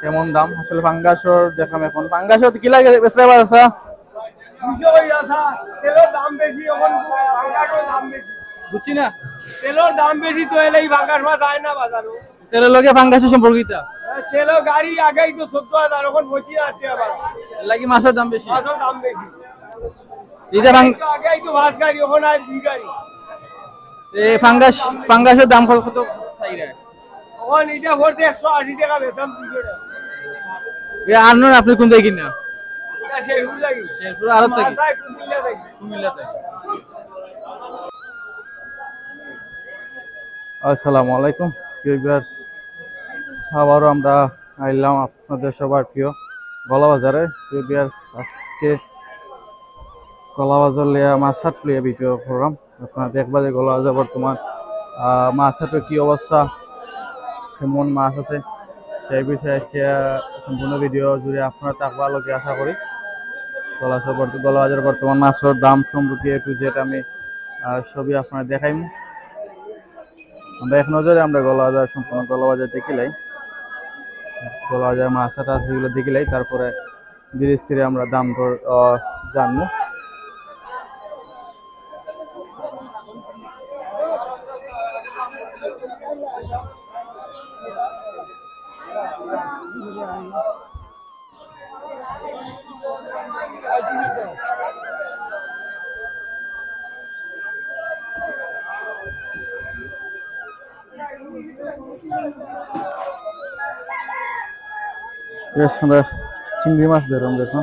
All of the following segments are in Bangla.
কেমন দাম আসলে পাঙ্গাসর দেখাম এখন পাঙ্গাসর কি লাগে বেচরা বাসা 200 হইয়া থা তেলের দাম বেশি এখন পাঙ্গাসের দাম বেশি বুঝছি না তেলের দাম বেশি তো এলেই পাঙ্গাস মাছ যায় না বাজারে তেলের লগে পাঙ্গাসের সম্পর্কিতা তেলের গাড়ি আগেই তো 14000 এখন 25 এখন লাগি মাছের দাম বেশি মাছের দাম বেশি এটা আগেই তো মাছ গাড়ি এখন আর বি গাড়ি এই পাঙ্গাসের দাম কত চাই রে এখন এটা ভরতে 180 টাকা বেচম 200 টাকা এ আনন আপনি কোন জায়গা কিনা এটা শেরপুর লাগি শেরপুর আরত থেকে কুমিল্লা থেকে আসসালামু আলাইকুম ভিউয়ার্স আবারও আমরা আইলাম আপনাদের সবার প্রিয় গলাবাজারে ভিউয়ার্স আজকে গলাবাজার লিয়া মাছহাট লিয়া ভিডিও প্রোগ্রাম আপনারা দেখবা যে গলাবাজার বর্তমান মাছহাটের কি অবস্থা কেমন মাছ আছে সেই বিষয়ে সম্পূর্ণ ভিডিও জুড়ে আপনারা থাকবা লোকে আশা করি গলাবাজার বর্তমান মাছের দাম সম্পর্কে একটু যেটা আমি ছবি আপনারা দেখাইম আমরা এক নজরে আমরা গলাবাজার সম্পূর্ণ গলাবাজার দেখিলাই গলাবাজার মাছহাট আছে সেগুলো দেখিলাই তারপরে ধীরে স্থিরে আমরা দাম দর জানবো বেশ আমরা চিংড়ি মাছ ধরলাম দেখো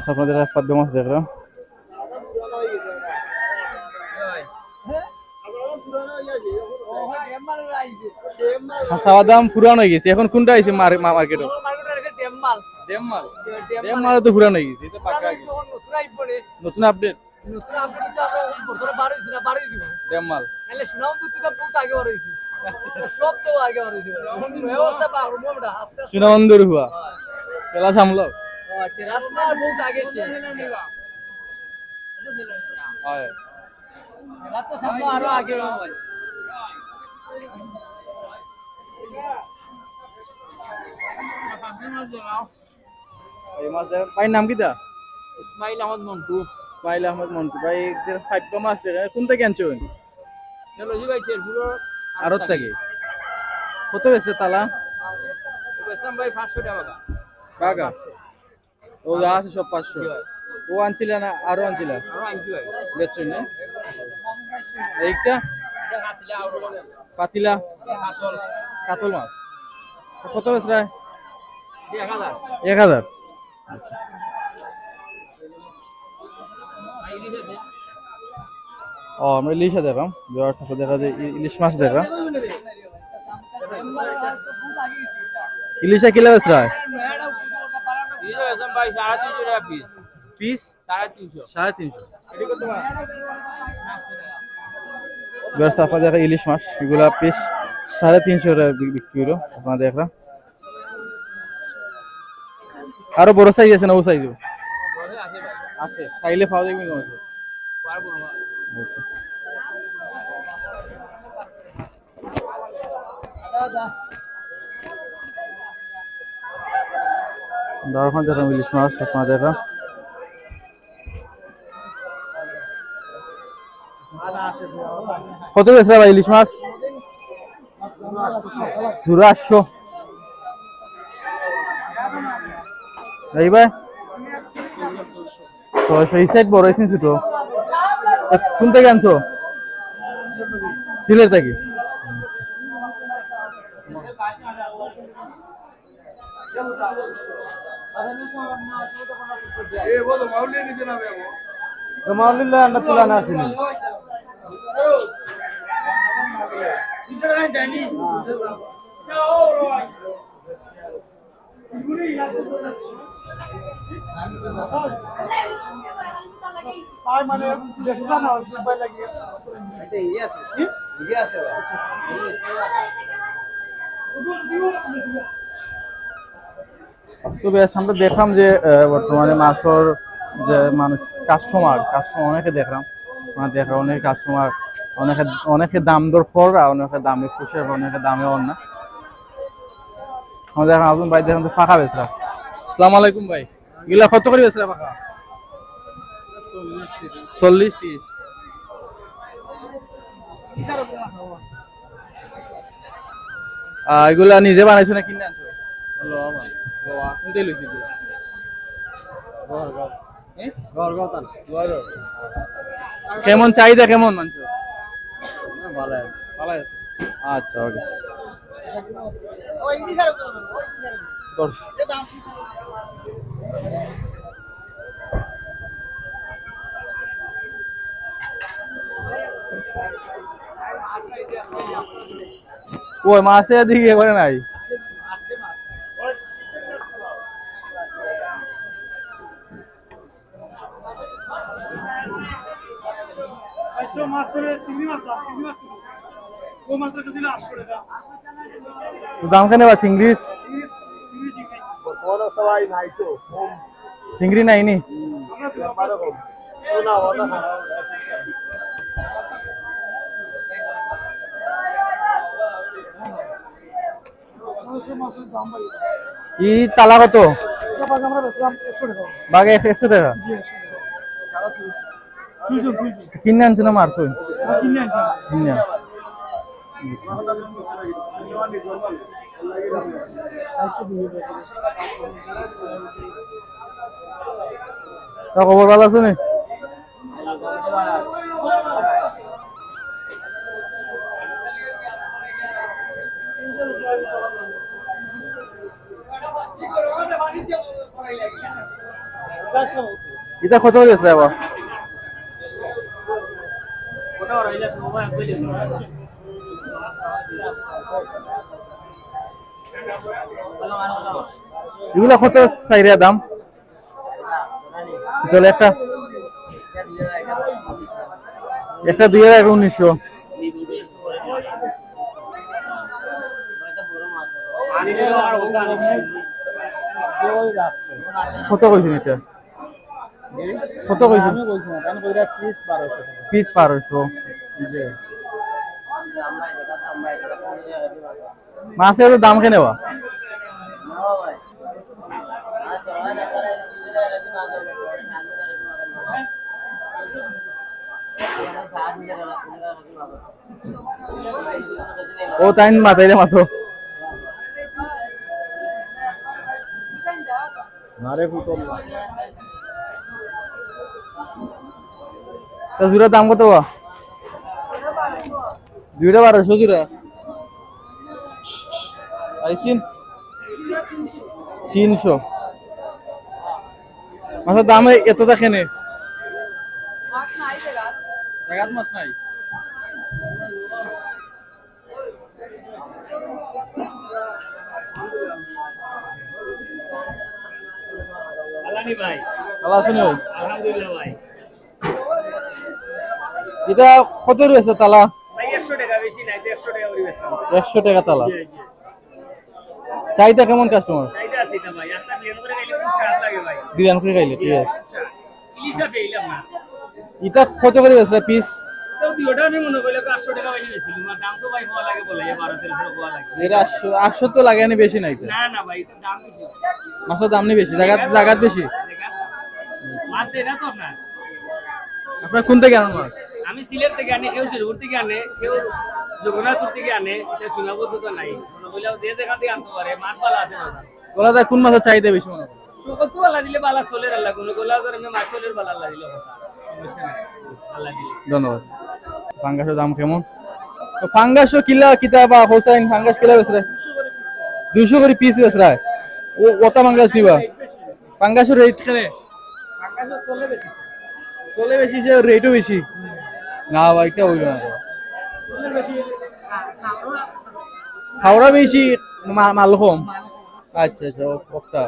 আপনাদের পদ্ম মাছ দেখলাম খাসাওয়া দাম পুরানো হয়ে গেছে এখন কোনটা আইছে মার্কেটে ডেমমাল তো পুরানো হয়ে গেছে এটা পাকা নতুন আপডেট ডেমমাল সুনামন্দর হুয়া খেলা সামলাও ভাইয়ের নাম কিটা ইসমাইল আহমদ মন্টু ইসমাইল আহমদ মন্টু ভাই ফাইভ মাছ কোন থেকে আনছেন ভাই শেরপুর আরত থেকে কত বেচছে তালা বেচলাম ভাই 500 টাকা কাকা ও যা আছে সব 500 ও আনছিল না আরো আনছিল বেচছেন না এইটা পাতিলা কাতল মাছ কত বেচরা 1000 ও আমরা ইলিশা দেখলাম দেখা যায় ইলিশ মাছ দেখলাম ইলিশা কিলো বেচরা পিস 350 আপনার দেখা ইলিশ মাছ এগুলা পিস 350 টাকা বিক্রি হলো আপনারা দেখলাম আরো বড় সাইজ আছে না ও সাইজও আছে চাইলে পাওয়া যাবে না দাঁড়ান দেখলাম ইলিশ মাছ আপনারা দেখলাম কত বেচরা ভাই ইলিশ মাছ 800 এই ভাই 600 এই সাইড বড় হয়েছে ছোট কোন থেকে আনছো সিলেট থেকে মাউলিল্লাহ আমরা তুলা না আসিনি আর মানে বেশি না মোবাইল লাগিয়ে তো বেশ আমরা দেখলাম যে বর্তমানে মাছর যে মানুষ কাস্টমার অনেকে দেখলাম অনেক কাস্টমার অনেকে দাম দর করা অনেকে দামে খুশি অনেকে দামে অন না আমাদের এখন আজম ভাই দেখলাম তো ফাঁকা বেচরা। আসসালামু আলাইকুম ভাই, এগুলা কত করে বেচরা ফাঁকা? 40-30। এগুলা নিজে বানাইছো না কিনে আনছো? কোনটাই লইছি এগুলা? কেমন চাহিদা কেমন মাংস? ভালো আছে। আচ্ছা ওকে। ওই মাছের দিকে করে নাই। দাম কেন বা চিংড়ির? চিংড়ি নাই নি? ই তালা কত? বাগে 100 টাকা। কিনে আনছো না মারছো? কিনে খবর ভালো আছে নি? এটা কত হয়েছে আবার? এগুলা কত চাইরা দাম? তাহলে একটা 2019। কত কইছেন এটা? কত কইছেন? পিস 1200। মাছের দাম কেন নেওয়া? ও তাই মাথায় মাথো জুড়ার দাম কত? 1200 জুড়া আইসিন 300। মাছের দাম এতটা কেনে? মাছ নাই। ভালো আছেন ভাই? আলহামদুলিল্লাহ ভাই। এটা কত রয়েছে তালা? ভাই 100 টাকা, বেশি নাই, 150 টাকা করে বেচতাম। 100 টাকা তালা। চাহিদা কেমন কাস্টমার? চাহিদা আছে না ভাই, একটা বিয়ান করে খাইলে খুব স্বাদ লাগে ভাই। বিয়ান করে খাইলে ঠিক আছে। ইলিশা পেইলাম না। এটা কত করে বেচরা পিস? তো দুইটা আমি মনে কইলে 800 টাকা বাইলে বেশি, তোমার দাম তো ভাই ভালো লাগে বলে 1200-1300 ভালো লাগে। এর 800 তো লাগে না, বেশি নাই তো? না না ভাই, এটা দাম বেশি। মাছের দাম নি বেশি, জায়গা বেশি। মাছ দেনা তো আপনার। আপনার কোন থেকে আনেন মাছ? আমি সিলেট থেকে আনি, কেউ শিরপুর থেকে আনে, কেউ জগন্নাথপুর থেকে আনে, এটা সীমাবদ্ধতা নাই। মনে কইলে যে যেখান থেকে আনতে পারে, মাছ ভালো আছে বাজার। বলা যায় কোন মাছের চাহিদা বেশি মনে হয়? কত আল্লাহ দিলে বালা চলের আল্লাহ, কোন গোলা করে আমি মাছ চলের বালা আল্লাহ দিলে সমস্যা নাই, আল্লাহ দিলে। ধন্যবাদ। ফাঙ্গাসের দাম কেমন? তো ফাঙ্গাসও কিলা কিতাবা হোসেন ফাঙ্গাস কিলা বেচরা? 200 করে পিস বেচরা। ও কত ফাঙ্গাস নিবা? ফাঙ্গাসের রেট কেনে? ফাঙ্গাসের চলে বেশি। চলে বেশি, যে রেটও বেশি। না ভাই, এটা হইল না। চলে বেশি, খাওয়া বেশি, মাল কম। আচ্ছা আচ্ছা ওটা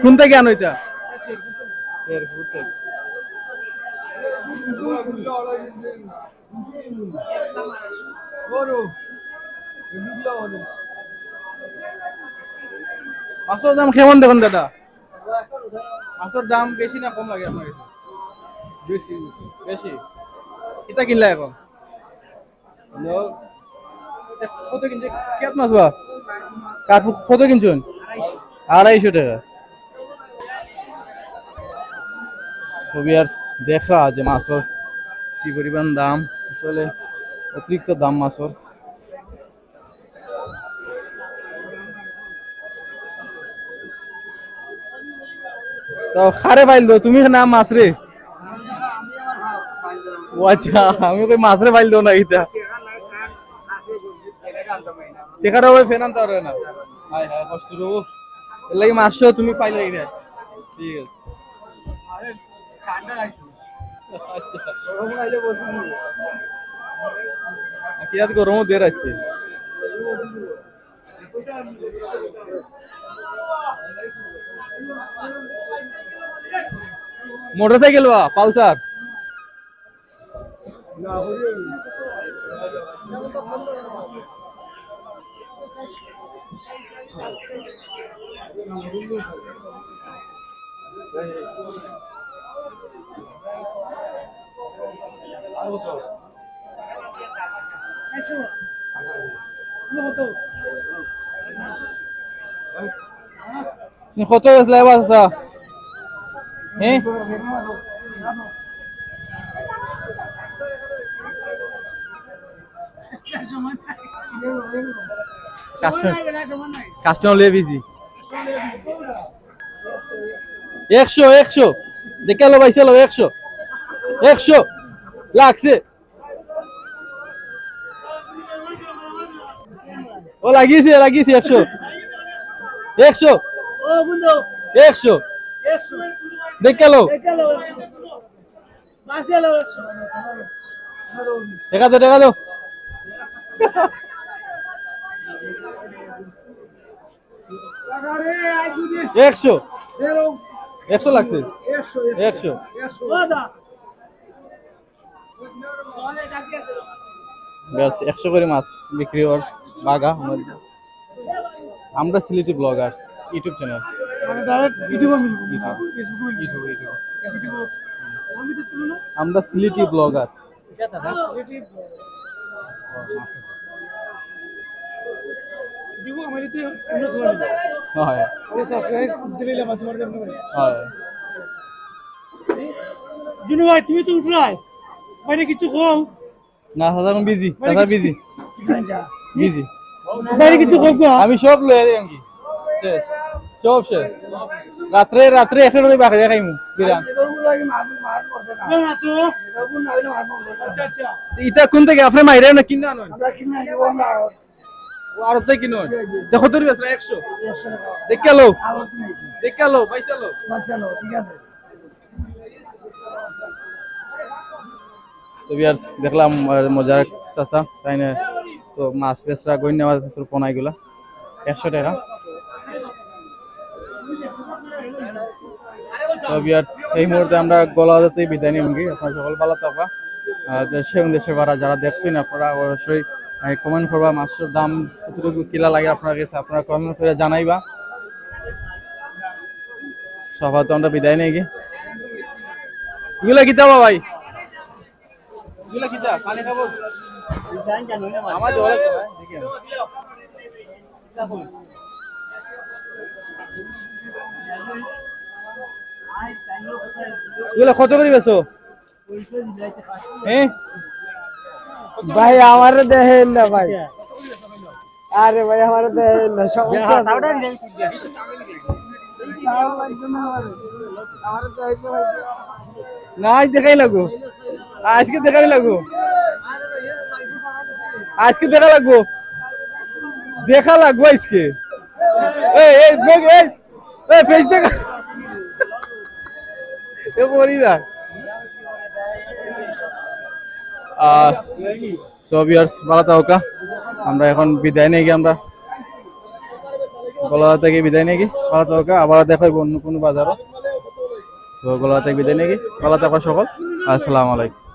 কোন থেকে আনো এটা শেরপুর থেকে মাছের দাম কেমন দেখুন দাদা মাছের দাম বেশি না কম লাগে আপনার কাছে বেশি বেশি এটা কিনলা এখন কত কিনছে কেত মাছ বা কাঠ কত কিনছেন 250 টাকা ছবি আর দেখা যে মাছের কি পরিমাণ দাম আসলে অতিরিক্ত দাম মাছের তো খারে পাইল দো তুমি না মাছ রে ও আচ্ছা আমি কই মাছ রে পাইল দো না এটা টেকার ওই ফেন আনতে পারবে না হাই হাই কষ্ট রো এর লাগি মাছও তুমি পাইলে এটা ঠিক আছে আরে ঠান্ডা লাগছে আচ্ছা গরম আইলে বসুন কি আজ গরম দের আজকে মোটরসাইকেল বা পালসার কত বেসলে বাসা হ্যাঁ কাস্টমার লিয়ে বিজি 100 দেখে লো ভাই চলো 100 লাগছে ও লাগিয়েছে 100 দেখে লো টাকা দো 100 লাগছে 100 করে মাছ বিক্রি হওয়ার বাগা আমরা সিলেটি ব্লগার ইউটিউব চ্যানেল আমরা সিলেটি ব্লগার তুমি তো উঠলাই মানে কিছু কম না দাদা বিজি কিছু কম আমি সব লয়ে দিলাম কি সব সে রাত্রে 1টা বাজে বাকি খাইমু বিরান ইটা কোন থেকে আপনি মাইরে না কিনা আনুন আর তো কিনো দেখো তোর বেশ 100 দেখ লো পয়সা লো ঠিক আছে তো ভিউয়ার্স দেখলাম মজার চাচা তাই না তো মাছ বেচরা গই নেওয়া ফোন আইগুলা 100 টাকা তো ভিউয়ার্স এই মুহূর্তে আমরা গলাতে বিদায় নিই আপনারা সকল ভালো থাকবা দেশে এবং দেশের বাইরে যারা দেখছেন আপনারা অবশ্যই কমেন্ট করবা মাছের দাম কতটুকু কিলা লাগে আপনার কাছে আপনারা কমেন্ট করে জানাইবা সবাই তো আমরা বিদায় নেই এগুলা কি দাও ভাই এগুলা কি দা পানি খাবো আমার দেওয়া লাগবে ভাই দেখেন এগুলা কত করে বেচো হ্যাঁ ভাই আমার দেখেন না ভাই আরে ভাই আমার দেখেন না সমস্যা না আজ দেখাই লাগবো আজকে দেখা লাগবো আজকে এই ফেস দেখা এ পড়ি যা সো ভিউয়ার্স ভালো থাকা আমরা এখন বিদায় নেই আমরা গলা থেকে বিদায় নাকি ভালো থাকা, আবার দেখা হইব অন্য কোনো বাজারও। তো গলা থেকে বিদায় নাকি ভালো থাকা সকল, আসসালামু আলাইকুম।